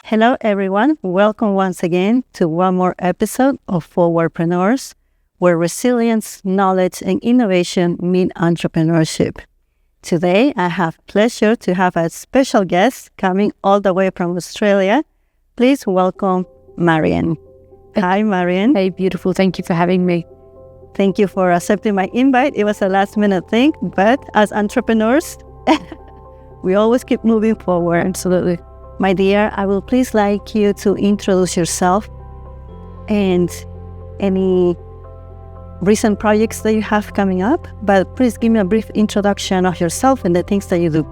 Hello, everyone. Welcome once again to one more episode of Forwardpreneurs, where resilience, knowledge, and innovation meet entrepreneurship. Today, I have pleasure to have a special guest coming all the way from Australia. Please welcome Mariam. Hi, Mariam. Hey, beautiful. Thank you for having me. Thank you for accepting my invite. It was a last-minute thing, but as entrepreneurs, we always keep moving forward. Absolutely. My dear, I will please like you to introduce yourself and any recent projects that you have coming up, but please give me a brief introduction of yourself and the things that you do.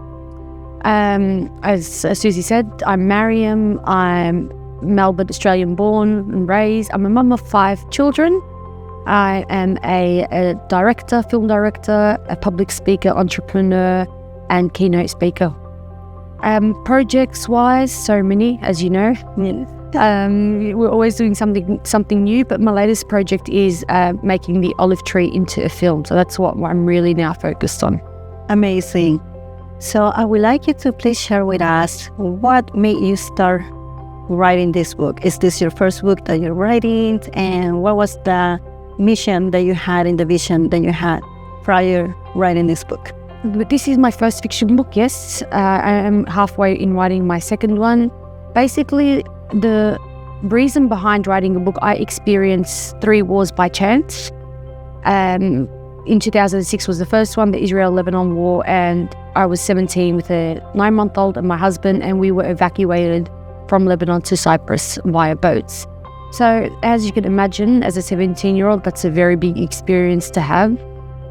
As Susie said, I'm Mariam. I'm Melbourne, Australian born and raised. I'm a mum of 5 children. I am a director, film director, a public speaker, entrepreneur, and keynote speaker. Projects-wise, so many, as you know. We're always doing something new, but my latest project is making the olive tree into a film. So that's what I'm really now focused on. Amazing. So I would like you to please share with us what made you start writing this book. Is this your first book that you're writing? And what was the mission that you had in the vision that you had prior writing this book? This is my first fiction book, yes. I am halfway in writing my second one. Basically, the reason behind writing a book, I experienced 3 wars by chance. In 2006 was the first one, the Israel-Lebanon war, and I was 17 with a 9-month-old and my husband, and we were evacuated from Lebanon to Cyprus via boats. So, as you can imagine, as a 17-year-old, that's a very big experience to have.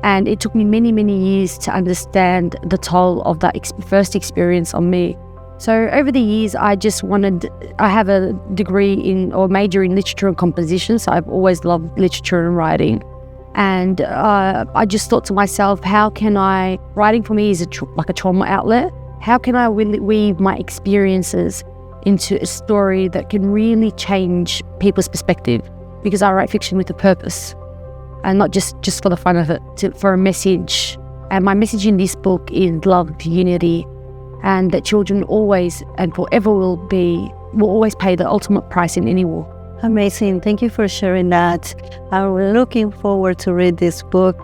And it took me many, many years to understand the toll of that first experience on me. So over the years, I have a degree or major in literature and composition. So I've always loved literature and writing. And I just thought to myself, writing for me is like a trauma outlet. How can I weave my experiences into a story that can really change people's perspective? Because I write fiction with a purpose. And not just for the fun of it, for a message. And my message in this book is love, unity, and that children always and forever will always pay the ultimate price in any war. Amazing. Thank you for sharing that. I'm looking forward to read this book,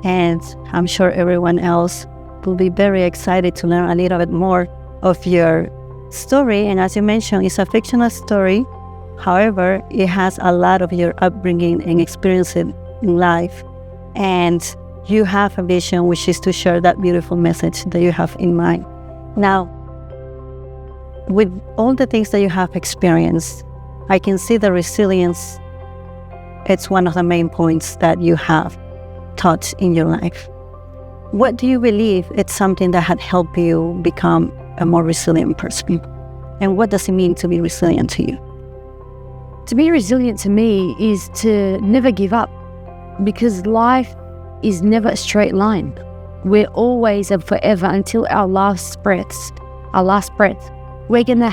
and I'm sure everyone else will be very excited to learn a little bit more of your story. And as you mentioned, it's a fictional story. However, it has a lot of your upbringing and experiences in life, and you have a vision, which is to share that beautiful message that you have in mind. Now, with all the things that you have experienced, I can see the resilience. It's one of the main points that you have taught in your life. What do you believe it's something that had helped you become a more resilient person? And what does it mean to be resilient to you? To be resilient to me is to never give up. Because life is never a straight line. We're always and forever until our last breath. We're gonna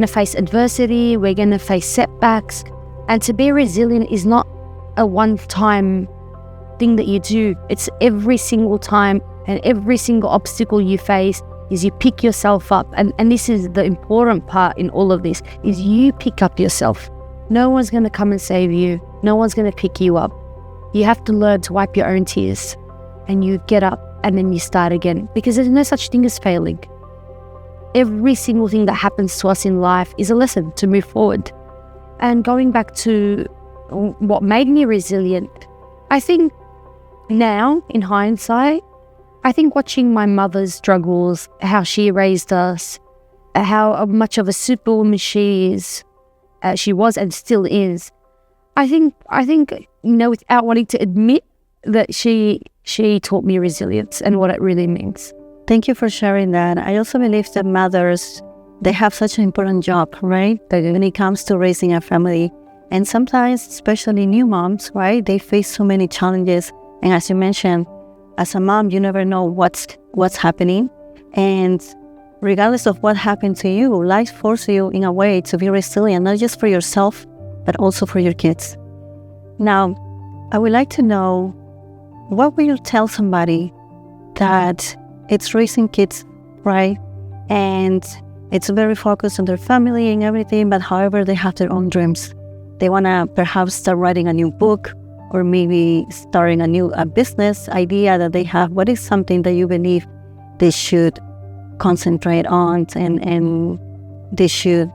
face adversity. We're gonna face setbacks. And to be resilient is not a one-time thing that you do. It's every single time and every single obstacle you face is you pick yourself up. And this is the important part in all of this, is you pick up yourself. No one's gonna come and save you. No one's going to pick you up. You have to learn to wipe your own tears, and you get up and then you start again, because there's no such thing as failing. Every single thing that happens to us in life is a lesson to move forward. And going back to what made me resilient, I think now, in hindsight, I think watching my mother's struggles, how she raised us, how much of a superwoman she was and still is, I think, without wanting to admit that she taught me resilience and what it really means. Thank you for sharing that. I also believe that mothers, they have such an important job, right? When it comes to raising a family. And sometimes, especially new moms, right? They face so many challenges. And as you mentioned, as a mom, you never know what's happening. And regardless of what happened to you, life forces you in a way to be resilient, not just for yourself, but also for your kids. Now, I would like to know, what will you tell somebody that it's raising kids, right? And it's very focused on their family and everything, but however, they have their own dreams. They want to perhaps start writing a new book, or maybe starting a business idea that they have. What is something that you believe they should concentrate on, and they should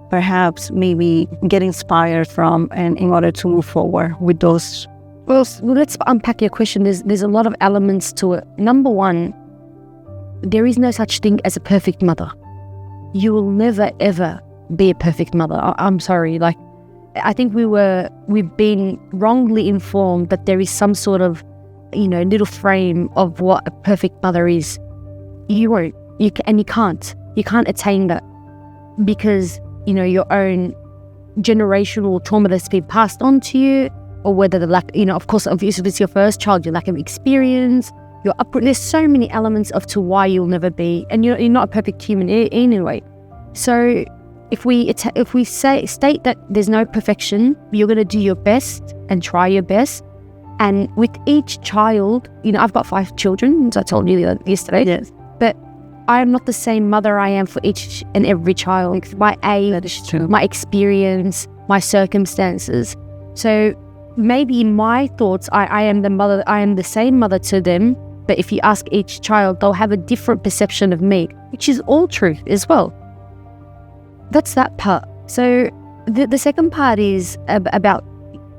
perhaps maybe get inspired from, and in order to move forward with those? Well, let's unpack your question. There's a lot of elements to it. Number one, there is no such thing as a perfect mother. You will never ever be a perfect mother. I'm sorry. Like, I think we've been wrongly informed that there is some sort of, little frame of what a perfect mother is. You won't. You can't attain that, because your own generational trauma that's been passed on to you, or whether the lack, of course, obviously, if it's your first child, your lack of experience, your upbringing. There's so many elements to why you'll never be, and you're not a perfect human anyway. So if we state that there's no perfection, you're going to do your best and try your best. And with each child, I've got 5 children, as I told you yesterday. Yes. But I am not the same mother I am for each and every child. My age, That is true. my experience, my circumstances. So maybe in my thoughts, I am the mother. I am the same mother to them. But if you ask each child, they'll have a different perception of me, which is all true as well. That's that part. So the second part is about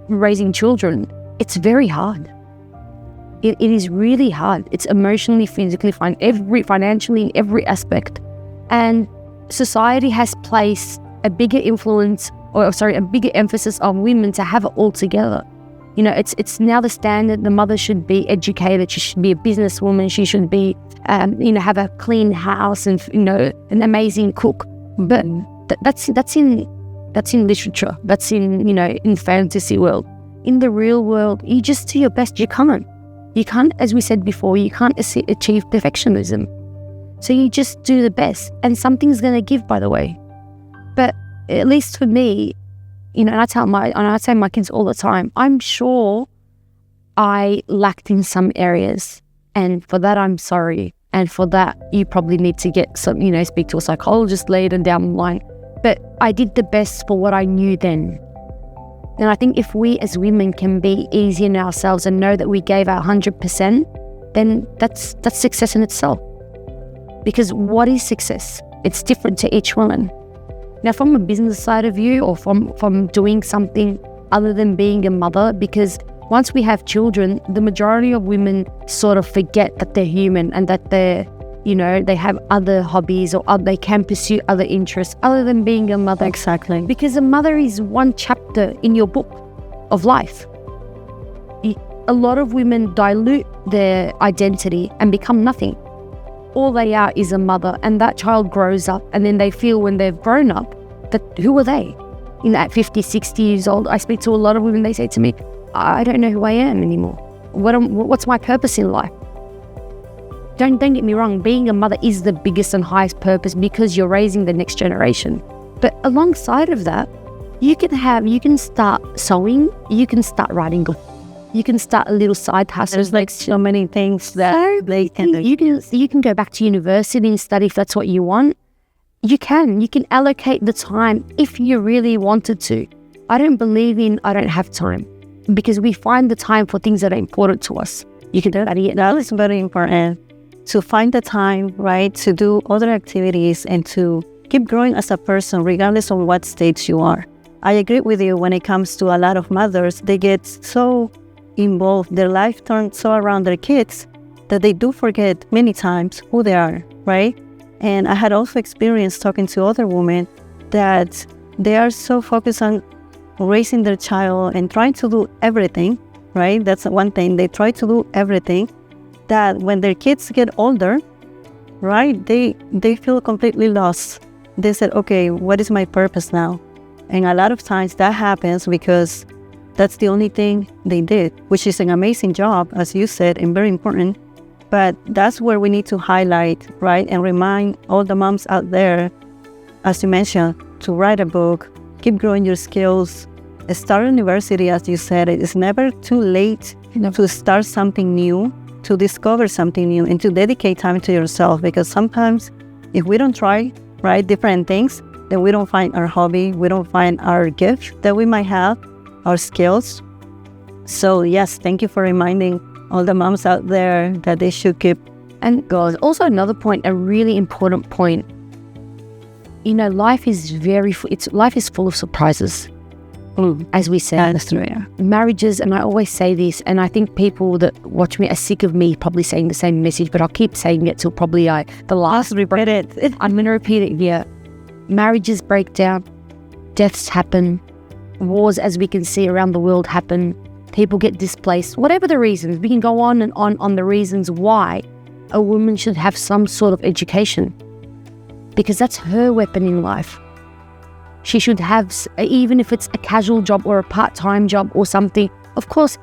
raising children. It's very hard. It is really hard. It's emotionally, physically, financially, in every aspect. And society has placed a bigger emphasis on women to have it all together. It's now the standard. The mother should be educated. She should be a businesswoman. She should be, have a clean house and, an amazing cook. But that's in literature. That's in fantasy world. In the real world, you just do your best. You can't, as we said before, you can't achieve perfectionism. So you just do the best, and something's going to give, by the way. But at least for me, and I tell my kids all the time, I'm sure I lacked in some areas, and for that I'm sorry. And for that, you probably need to get speak to a psychologist later down the line. But I did the best for what I knew then. And I think if we as women can be easy on ourselves and know that we gave our 100%, then that's success in itself. Because what is success? It's different to each woman. Now, from a business side of view, or from doing something other than being a mother, because once we have children, the majority of women sort of forget that they're human and that they're, they have other hobbies, or they can pursue other interests other than being a mother. Exactly. Because a mother is one chapter in your book of life. A lot of women dilute their identity and become nothing. All they are is a mother, and that child grows up, and then they feel when they've grown up that who are they? At 50, 60 years old, I speak to a lot of women, they say to me, I don't know who I am anymore. What's my purpose in life? Don't get me wrong, being a mother is the biggest and highest purpose, because you're raising the next generation. But alongside of that, you can start sewing, you can start writing, you can start a little side hustle. There's like so many things that they can do. You can go back to university and study if that's what you want. You can allocate the time if you really wanted to. I don't believe in I don't have time, because we find the time for things that are important to us. You can study it. That is very important, to find the time, right, to do other activities and to keep growing as a person, regardless of what stage you are. I agree with you when it comes to a lot of mothers. They get so involved, their life turns so around their kids that they do forget many times who they are, right? And I had also experienced talking to other women that they are so focused on raising their child and trying to do everything, right? That's one thing. They try to do everything, that when their kids get older, right, they feel completely lost. They said, okay, what is my purpose now? And a lot of times that happens because that's the only thing they did, which is an amazing job, as you said, and very important. But that's where we need to highlight, right, and remind all the moms out there, as you mentioned, to write a book, keep growing your skills, start university, as you said, it is never too late to start something new, to discover something new, and to dedicate time to yourself. Because sometimes if we don't try, right, different things, then we don't find our hobby, we don't find our gift that we might have, our skills. So yes, thank you for reminding all the moms out there that they should keep. And guys, also another point, a really important point. You know, life is full of surprises. As we said, that's true, yeah. Marriages, and I always say this, and I think people that watch me are sick of me probably saying the same message, but I'll keep saying it till probably the last repeat it. I'm going to repeat it here. Marriages break down, deaths happen, wars, as we can see around the world, happen, people get displaced, whatever the reasons. We can go on and on the reasons why a woman should have some sort of education, because that's her weapon in life. She should have, even if it's a casual job or a part-time job or something, of course,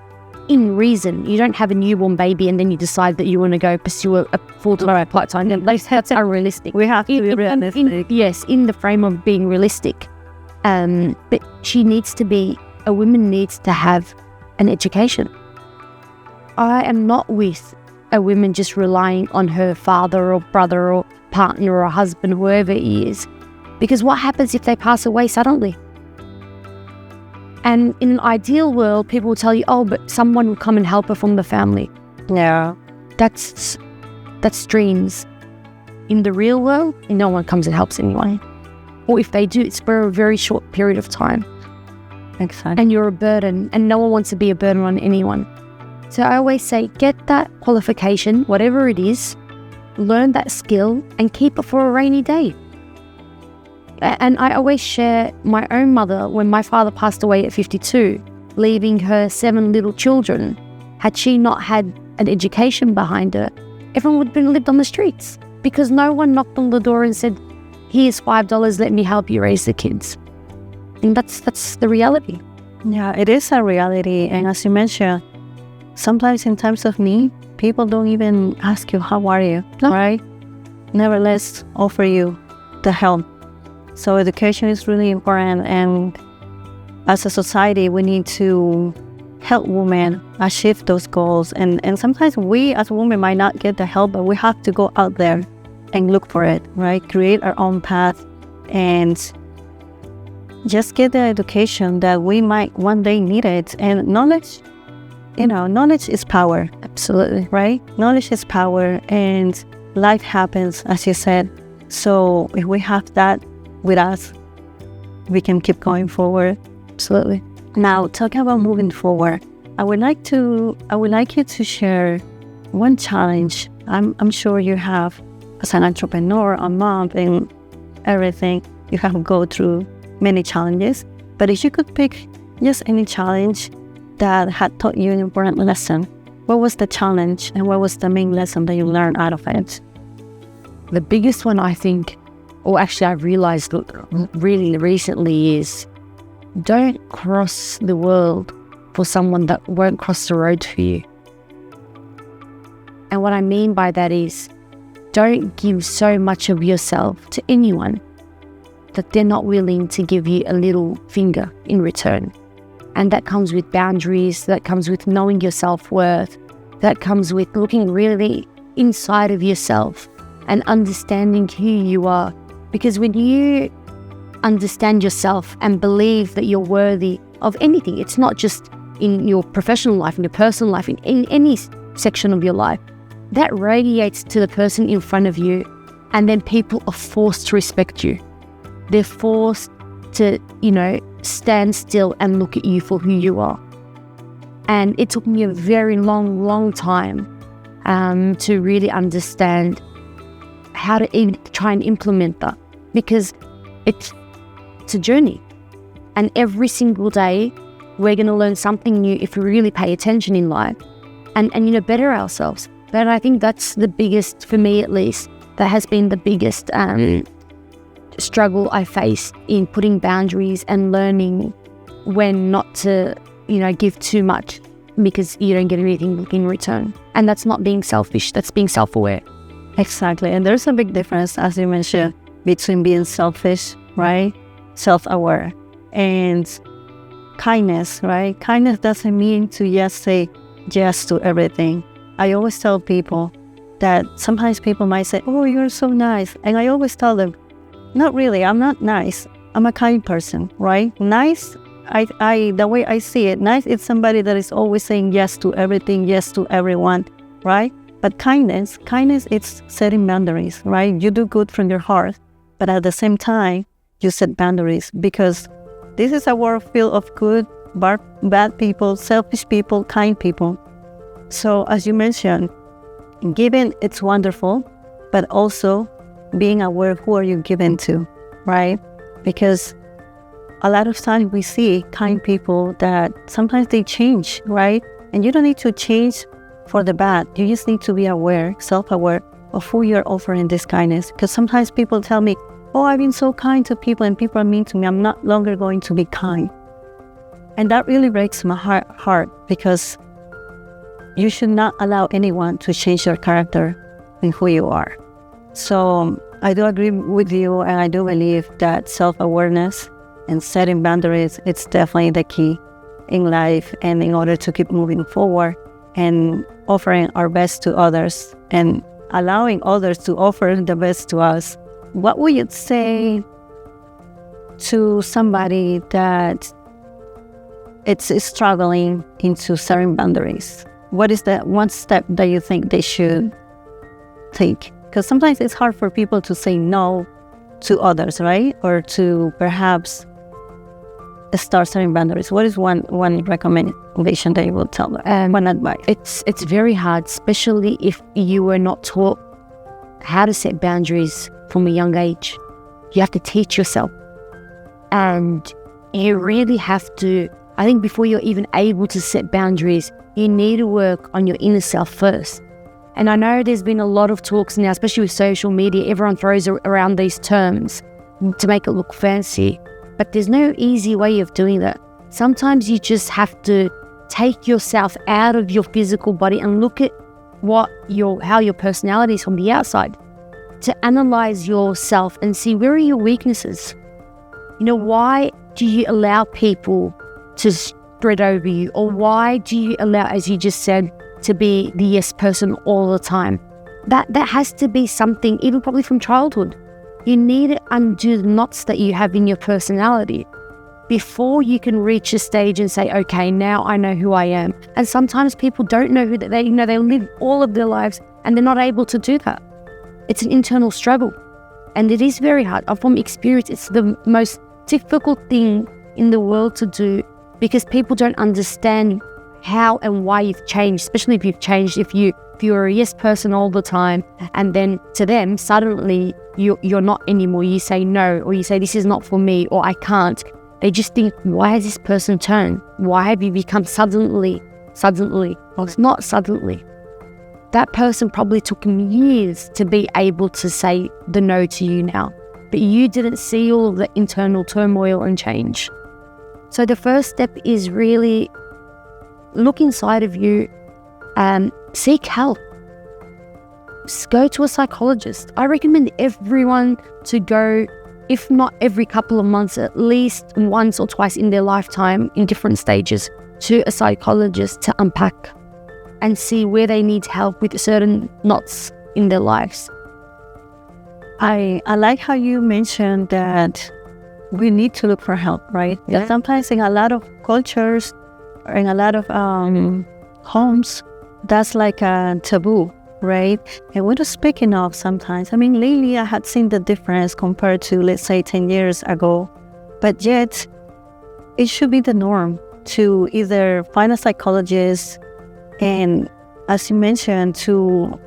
in reason. You don't have a newborn baby and then you decide that you want to go pursue a full-time, part-time. That's unrealistic. We have to be realistic. Yes, in the frame of being realistic. But a woman needs to have an education. I am not with a woman just relying on her father or brother or partner or husband, whoever he is. Because what happens if they pass away suddenly? And in an ideal world, people will tell you, oh, but someone will come and help her from the family. Yeah. That's dreams. In the real world, no one comes and helps anyone. Or if they do, it's for a very short period of time. Exactly. And you're a burden, and no one wants to be a burden on anyone. So I always say, get that qualification, whatever it is, learn that skill, and keep it for a rainy day. And I always share my own mother, when my father passed away at 52, leaving her 7 little children. Had she not had an education behind her, everyone would have been lived on the streets, because no one knocked on the door and said, here's $5, let me help you raise the kids. And that's the reality. Yeah, it is a reality. And as you mentioned, sometimes in times of need, people don't even ask you, how are you, right? Nevertheless, offer you the help. So education is really important, and as a society, we need to help women achieve those goals. And sometimes we as women might not get the help, but we have to go out there and look for it, right? Create our own path and just get the education that we might one day need it. And knowledge, knowledge is power. Absolutely. Right? Knowledge is power, and life happens, as you said. So if we have that with us, we can keep going forward. Absolutely. Now, talking about moving forward, I would like you to share one challenge I'm sure you have as an entrepreneur, a mom, and everything. You have go through many challenges, but if you could pick just any challenge that had taught you an important lesson, what was the challenge and what was the main lesson that you learned out of it? The biggest one, I think, or actually I've realized really recently, is don't cross the world for someone that won't cross the road for you. And what I mean by that is, don't give so much of yourself to anyone that they're not willing to give you a little finger in return. And that comes with boundaries, that comes with knowing your self-worth, that comes with looking really inside of yourself and understanding who you are. Because when you understand yourself and believe that you're worthy of anything, it's not just in your professional life, in your personal life, in any section of your life, that radiates to the person in front of you, and then people are forced to respect you. They're forced to, stand still and look at you for who you are. And it took me a very long time to really understand how to even try and implement that, because it's a journey, and every single day we're going to learn something new if we really pay attention in life and better ourselves. But I think that's the biggest, for me at least, that has been the biggest struggle I faced in putting boundaries and learning when not to give too much, because you don't get anything in return. And that's not being selfish, that's being self-aware. Exactly. And there's a big difference, as you mentioned, between being selfish, right? Self-aware. And kindness, right? Kindness doesn't mean to just say yes to everything. I always tell people that sometimes people might say, oh, you're so nice. And I always tell them, not really, I'm not nice. I'm a kind person, right? Nice, the way I see it, nice is somebody that is always saying yes to everything, yes to everyone, right? But kindness, it's setting boundaries, right? You do good from your heart, but at the same time, you set boundaries, because this is a world filled of good, bad people, selfish people, kind people. So as you mentioned, giving, it's wonderful, but also being aware of who are you giving to, right? Because a lot of times we see kind people that sometimes they change, right? And you don't need to change for the bad. You just need to be aware, self-aware of who you're offering this kindness. Because sometimes people tell me, oh, I've been so kind to people and people are mean to me. I'm not longer going to be kind. And that really breaks my heart, because you should not allow anyone to change your character and who you are. So I do agree with you, and I do believe that self-awareness and setting boundaries, it's definitely the key in life, and in order to keep moving forward and offering our best to others and allowing others to offer the best to us. What would you say to somebody that it's struggling into setting boundaries? What is the one step that you think they should take? Because sometimes it's hard for people to say no to others, right? Or to perhaps start setting boundaries. What is one recommendation that you will tell them? One advice? It's very hard, especially if you were not taught how to set boundaries from a young age. You have to teach yourself. And you really have to, I think before you're even able to set boundaries, you need to work on your inner self first. And I know there's been a lot of talks now, especially with social media, everyone throws around these terms to make it look fancy. But there's no easy way of doing that. Sometimes you just have to take yourself out of your physical body and look at how your personality is from the outside, to analyze yourself and see, where are your weaknesses? Why do you allow people to spread over you? Or why do you allow, as you just said, to be the yes person all the time? That has to be something, even probably from childhood. You need to undo the knots that you have in your personality before you can reach a stage and say, okay, now I know who I am. And sometimes people don't know who they live all of their lives and they're not able to do that. It's an internal struggle, and it is very hard. From experience, it's the most difficult thing in the world to do, because people don't understand how and why you've changed, especially if you've changed, if you're a yes person all the time, and then to them, suddenly you're not anymore. You say no, or you say this is not for me, or I can't. They just think, why has this person turned? Why have you become suddenly? Well, it's not suddenly. That person probably took years to be able to say the no to you now, but you didn't see all of the internal turmoil and change. So the first step is really look inside of you and seek help. Go to a psychologist. I recommend everyone to go, if not every couple of months, at least once or twice in their lifetime, in different stages, to a psychologist to unpack and see where they need help with certain knots in their lives. I like how you mentioned that we need to look for help, right? Yeah. Sometimes in a lot of cultures, or in a lot of homes, that's like a taboo, right? And we don't speak enough sometimes. I mean, lately I had seen the difference compared to, let's say, 10 years ago. But yet, it should be the norm to either find a psychologist and, as you mentioned, to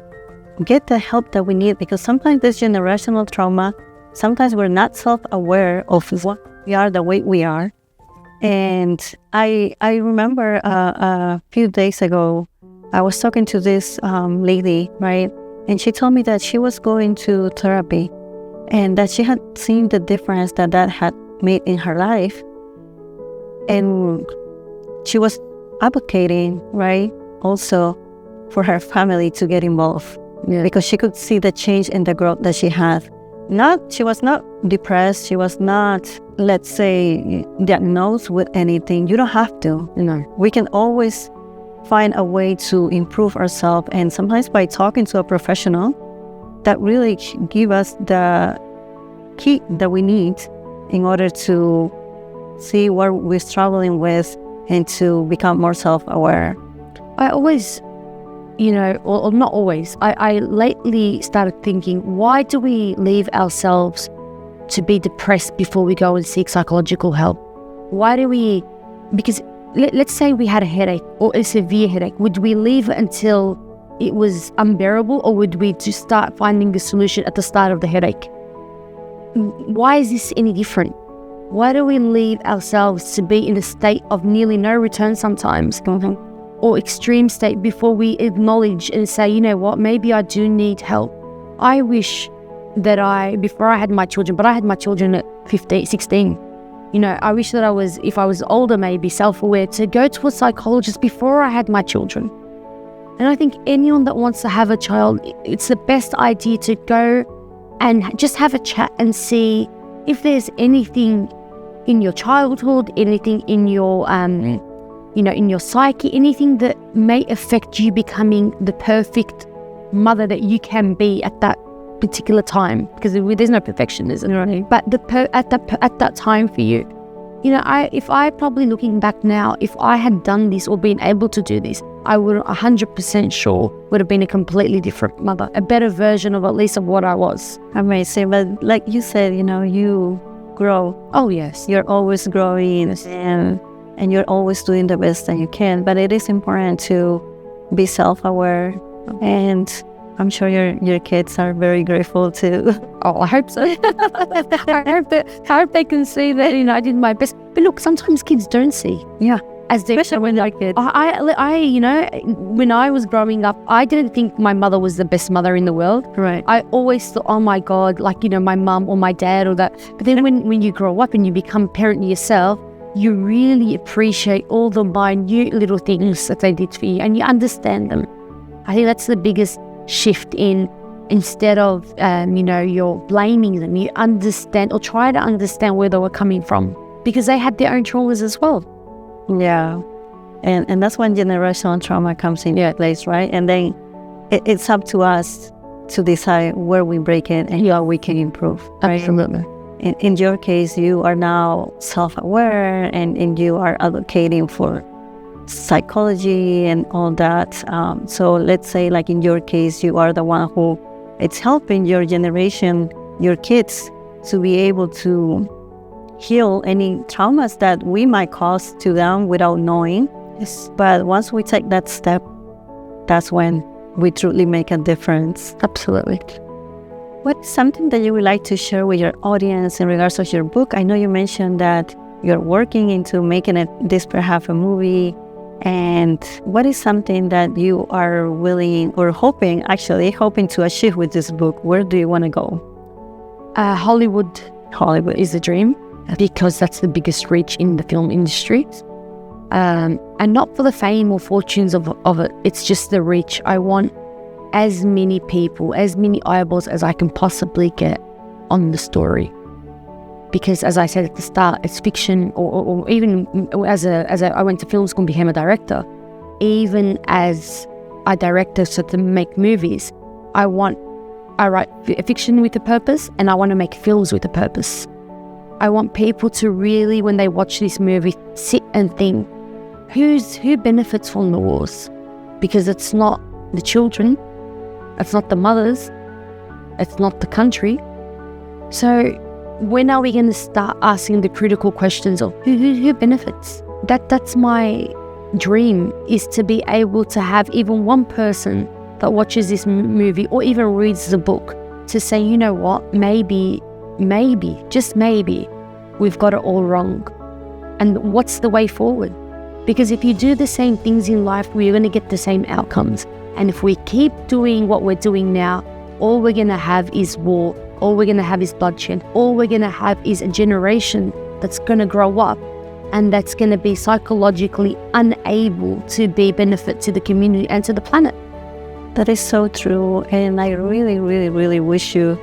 get the help that we need, because sometimes there's generational trauma. Sometimes we're not self-aware of what we are, the way we are. And I remember a few days ago, I was talking to this lady, right? And she told me that she was going to therapy and that she had seen the difference that had made in her life. And she was advocating, right, also for her family to get involved, because she could see the change in the growth that she had she was not depressed. She was not, let's say, diagnosed with anything. You don't have to. No. We can always find a way to improve ourselves, and sometimes by talking to a professional that really give us the key that we need in order to see what we're struggling with and to become more self-aware. I always, or not always, I lately started thinking, why do we leave ourselves to be depressed before we go and seek psychological help? Why do we, because let's say we had a headache or a severe headache, would we leave it until it was unbearable, or would we just start finding the solution at the start of the headache? Why is this any different? Why do we leave ourselves to be in a state of nearly no return sometimes, or extreme state, before we acknowledge and say, you know what, maybe I do need help? I wish that before I had my children, but I had my children at 15, 16. I wish that if I was older, maybe self-aware, to go to a psychologist before I had my children. And I think anyone that wants to have a child, it's the best idea to go and just have a chat and see if there's anything in your childhood, anything in your, in your psyche, anything that may affect you becoming the perfect mother that you can be at that particular time. Because there's no perfectionism, right? But at that time for you, if I probably looking back now, if I had done this or been able to do this, I would 100% sure would have been a completely different mother, a better version of at least of what I was. Amazing. But like you said, you grow. Oh, yes. You're always growing, yes. and you're always doing the best that you can. But it is important to be self-aware, and I'm sure your kids are very grateful too. Oh, I hope so. I hope they can see that I did my best. But look, sometimes kids don't see. Yeah. Especially when they're kids. When I was growing up, I didn't think my mother was the best mother in the world. Right. I always thought, oh my God, my mum or my dad or that. But then when you grow up and you become a parent yourself, you really appreciate all the minute little things that they did for you, and you understand them. I think that's the biggest shift instead of, you're blaming them, you understand or try to understand where they were coming from, because they had their own traumas as well. Yeah. And that's when generational trauma comes in place, right? And then it's up to us to decide where we break it and how we can improve. Right? Absolutely. In your case, you are now self-aware and you are advocating for psychology and all that. So let's say, like in your case, you are the one who it's helping your generation, your kids, to be able to heal any traumas that we might cause to them without knowing. Yes. But once we take that step, that's when we truly make a difference. Absolutely. What is something that you would like to share with your audience in regards to your book? I know you mentioned that you're working into making this perhaps a movie. And what is something that you are willing or hoping to achieve with this book? Where do you want to go? Hollywood is a dream, because that's the biggest reach in the film industry. And not for the fame or fortunes of it. It's just the reach. I want as many people, as many eyeballs as I can possibly get on the story. Because as I said at the start, it's fiction, or even as I went to film school and became a director, even as a director, so to make movies, I write fiction with a purpose, and I want to make films with a purpose. I want people to really, when they watch this movie, sit and think, who benefits from the wars? Because it's not the children, it's not the mothers, it's not the country. So when are we going to start asking the critical questions of who benefits? That's my dream, is to be able to have even one person that watches this movie or even reads the book to say, you know what, maybe, just maybe, we've got it all wrong. And what's the way forward? Because if you do the same things in life, we're going to get the same outcomes. And if we keep doing what we're doing now, all we're going to have is war. All we're going to have is bloodshed. All we're going to have is a generation that's going to grow up and that's going to be psychologically unable to be benefit to the community and to the planet. That is so true. And I really, really, really wish you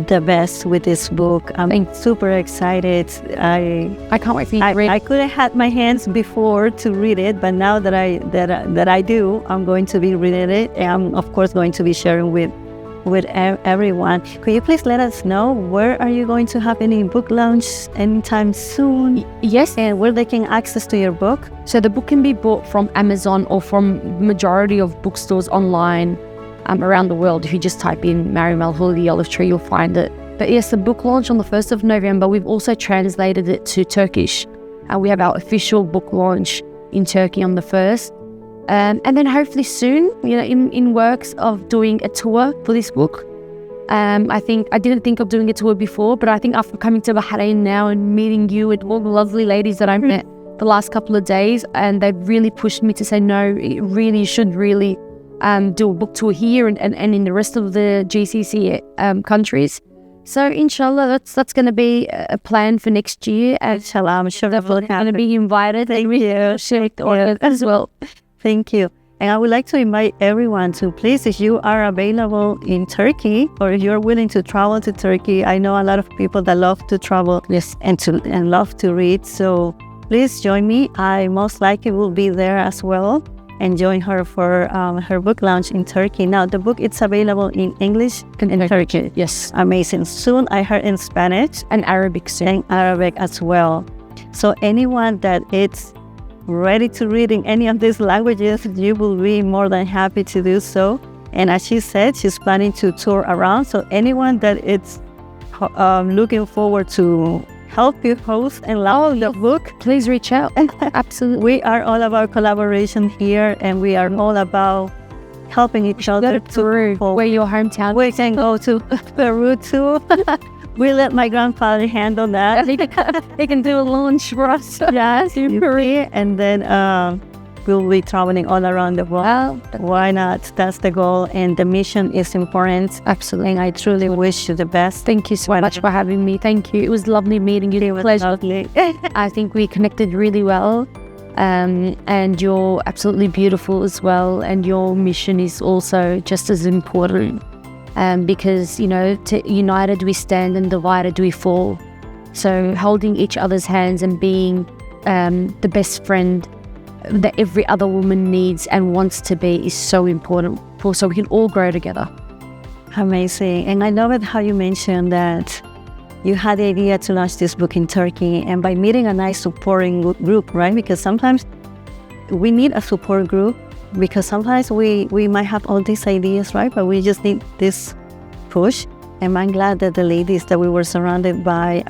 the best with this book. I'm super excited. I can't wait for you to read. I could have had my hands before to read it, but now that I do, I'm going to be reading it, and I'm of course going to be sharing with everyone. Could you please let us know where are you going to have any book launch anytime soon? Yes. And where they can access to your book? So the book can be bought from Amazon or from majority of bookstores online around the world. If you just type in Mariam El Houli Olive Tree, you'll find it. But yes, the book launch on the 1st of November. We've also translated it to Turkish. We have our official book launch in Turkey on the 1st. And then hopefully soon, in works of doing a tour for this book. I didn't think of doing a tour before, but I think after coming to Bahrain now and meeting you and all the lovely ladies that I met the last couple of days, and they've really pushed me to say, no, you should really do a book tour here and in the rest of the GCC countries. So inshallah, that's going to be a plan for next year. Inshallah, I'm sure that will happen. Going to be invited. Thank you. Share it as well. Thank you. And I would like to invite everyone to please, if you are available in Turkey or if you're willing to travel to Turkey, I know a lot of people that love to travel and love to read. So please join me. I most likely will be there as well and join her for her book launch in Turkey. Now, the book it's available in English and Turkey. Yes. Amazing. Soon I heard in Spanish and Arabic soon. And Arabic as well. So anyone that it's ready to read in any of these languages, you will be more than happy to do so. And as she said, she's planning to tour around. So anyone that is looking forward to help you host and launch the book, please reach out. Absolutely. We are all about collaboration here, and we are all about helping each other to where your hometown. We can go to Peru too. We let my grandfather handle that. He can do a launch for us. Yes, in Peru. And then we'll be traveling all around the world. Why not? That's the goal. And the mission is important. Absolutely. And I truly wish you the best. Thank you so much for having me. Thank you. It was lovely meeting you. It was pleasure. Lovely. I think we connected really well. And you're absolutely beautiful as well. And your mission is also just as important. Because, united we stand and divided we fall. So holding each other's hands and being the best friend that every other woman needs and wants to be is so important so we can all grow together. Amazing. And I love it how you mentioned that you had the idea to launch this book in Turkey and by meeting a nice supporting group, right? Because sometimes we need a support group. Because sometimes we might have all these ideas, right? But we just need this push. And I'm glad that the ladies that we were surrounded by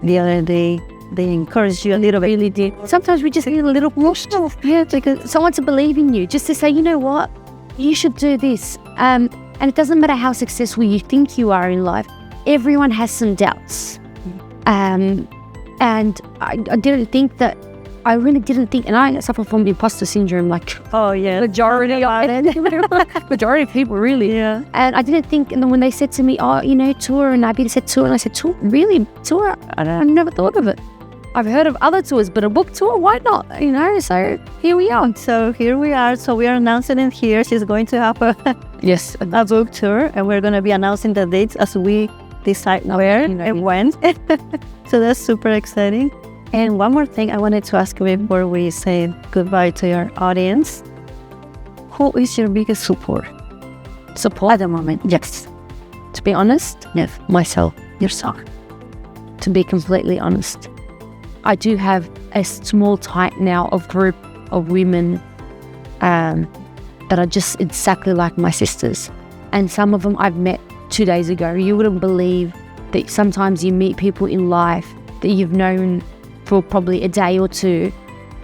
the other day, they encouraged you a little bit. Really did. Sometimes we just need a little push. Yeah, because someone to believe in you, just to say, you know what, you should do this. And it doesn't matter how successful you think you are in life. Everyone has some doubts. And I really didn't think, and I suffer from the imposter syndrome, like majority of people really. Yeah. And I didn't think, and then when they said to me, tour, and Abby said tour, and I said, tour, really? Tour? I never thought of it. I've heard of other tours, but a book tour, why not? So here we are. So we are announcing it here. She's going to have a book tour, and we're going to be announcing the dates as we decide where and when. So that's super exciting. And one more thing I wanted to ask you before we say goodbye to your audience. Who is your biggest support? Support at the moment? Yes. To be honest? Yes. Myself. Yourself. To be completely honest. I do have a small tight now of group of women that are just exactly like my sisters. And some of them I've met 2 days ago. You wouldn't believe that sometimes you meet people in life that you've known for probably a day or two,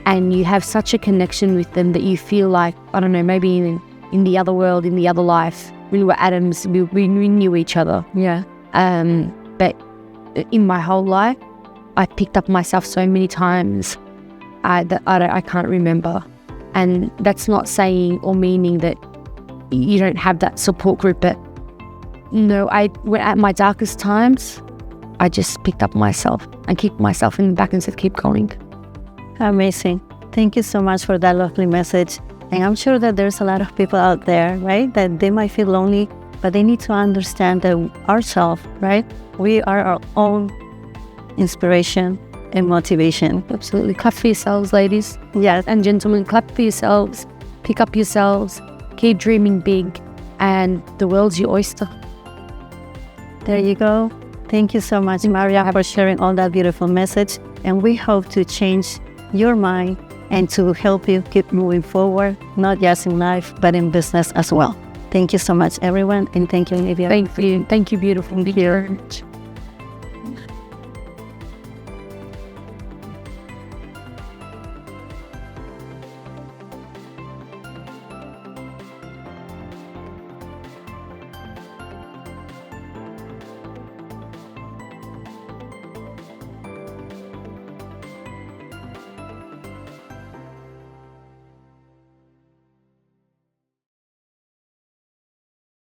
and you have such a connection with them that you feel like, I don't know, maybe in the other world, in the other life, we were atoms, we knew each other. Yeah. But in my whole life, I picked up myself so many times that I can't remember. And that's not saying or meaning that you don't have that support group, but no, at my darkest times, I just picked up myself and kicked myself in the back and said, keep going. Amazing. Thank you so much for that lovely message. And I'm sure that there's a lot of people out there, right, that they might feel lonely, but they need to understand that ourselves, right? We are our own inspiration and motivation. Absolutely. Clap for yourselves, ladies. Yes. And gentlemen, clap for yourselves. Pick up yourselves. Keep dreaming big. And the world's your oyster. There you go. Thank you so much, Maria, for sharing all that beautiful message. And we hope to change your mind and to help you keep moving forward, not just in life, but in business as well. Thank you so much, everyone. And thank you, Olivia. Thank you. Thank you, beautiful. Thank you very much.